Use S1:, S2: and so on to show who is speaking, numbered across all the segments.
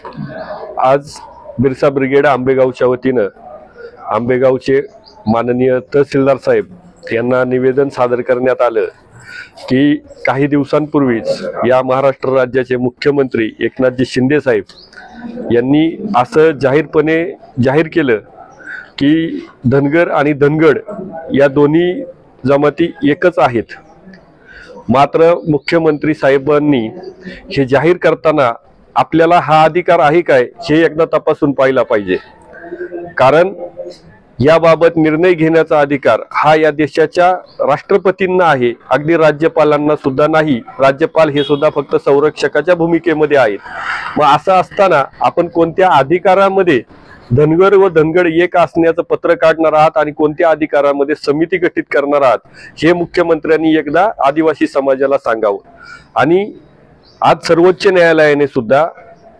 S1: आज बिरसा ब्रिगेड आंबेगावच्या वतीनं आंबेगावचे माननीय तहसीलदार साहेब यांना निवेदन सादर करण्यात आलं की काही दिवसांपूर्वीच या महाराष्ट्र राज्याचे मुख्यमंत्री एकनाथजी शिंदे साहेब यांनी असं जाहीरपणे जाहीर केलं की धनगर आणि धनगड या दोन्ही जमाती एकच आहेत। मात्र मुख्यमंत्री साहेबांनी हे जाहीर करताना आपल्याला हा अधिकार आहे काय हे एकदा तपासून पाहिला पाहिजे, कारण याबाबत निर्णय घेण्याचा अधिकार हा या देशाच्या राष्ट्रपतींना आहे, अगदी राज्यपालांना सुद्धा नाही। राज्यपाल हे सुद्धा फक्त संरक्षकाच्या भूमिकेमध्ये आहेत। मग असं असताना आपण कोणत्या अधिकारामध्ये धनगर व धनगड एक असण्याचं पत्र काढणार आहात आणि कोणत्या अधिकारामध्ये समिती गठीत करणार आहात हे मुख्यमंत्र्यांनी एकदा आदिवासी समाजाला सांगावं। आणि आज सर्वोच्च न्यायालयाने सुद्धा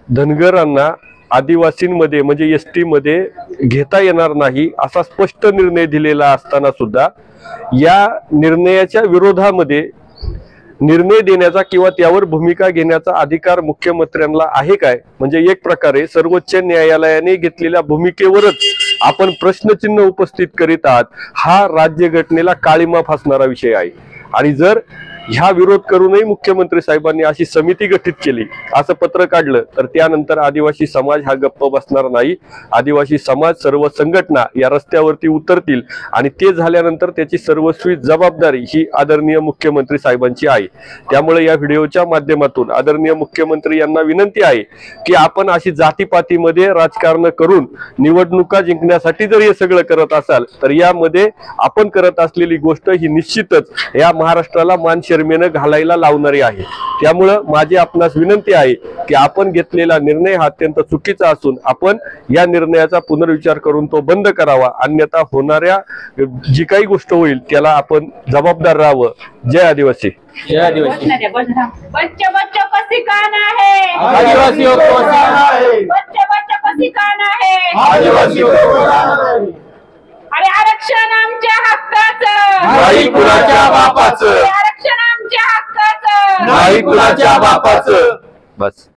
S1: धनगरांना आदिवासींमध्ये म्हणजे एसटी मध्ये घेता येणार नाही असा स्पष्ट निर्णय दिलेला असताना सुद्धा या निर्णयाच्या विरोधामध्ये निर्णय देण्याचा किंवा त्यावर भूमिका घेण्याचा अधिकार मुख्यमंत्र्यांना आहे काय? म्हणजे एक प्रकारे सर्वोच्च न्यायालयाने घेतलेल्या भूमिकेवरच आपण प्रश्नचिन्ह उपस्थित करीत आहात। हा राज्यघटनेला काळीमा फासणारा विषय आहे। आणि जर ह्या विरोध करूनही मुख्यमंत्री साहेबांनी अशी समिती गठीत केली, असं पत्र काढलं, तर त्यानंतर आदिवासी समाज हा गप्प बसणार नाही। आदिवासी समाज सर्व संघटना या रस्त्यावरती उतरतील आणि ते झाल्यानंतर त्याची सर्वस्वी जबाबदारी ही आदरणीय मुख्यमंत्री साहेबांची आहे। त्यामुळे या व्हिडिओच्या माध्यमातून आदरणीय मुख्यमंत्री यांना विनंती आहे की आपण अशी जातीपातीमध्ये राजकारण करून निवडणुका जिंकण्यासाठी जर हे सगळं करत असाल तर यामध्ये आपण करत असलेली गोष्ट ही निश्चितच या महाराष्ट्राला मान शर्मेनं घालायला लावणारी आहे। त्यामुळे माझी आपणास विनंती आहे की आपण घेतलेला निर्णय हा अत्यंत चुकीचा असून आपण या निर्णयाचा पुनर्विचार करून तो बंद करावा, अन्यथा होणाऱ्या जी काही गोष्ट होईल त्याला आपण जबाबदार राहावं। जय आदिवासी।
S2: जय आदिवासी।
S3: बच्चे बच्चों को सिखाना है
S2: आदिवासियों को सिखाना है,
S3: बच्चे बच्चों को सिखाना है
S2: आदिवासियों को सिखाना है।
S3: अरे आरक्षण आमच्या हक्काचं
S2: नाही कुणाच्या बापाचं,
S3: आरक्षण आमच्या हक्काचं
S2: नाही कुणाच्या बापाचं।
S1: बस।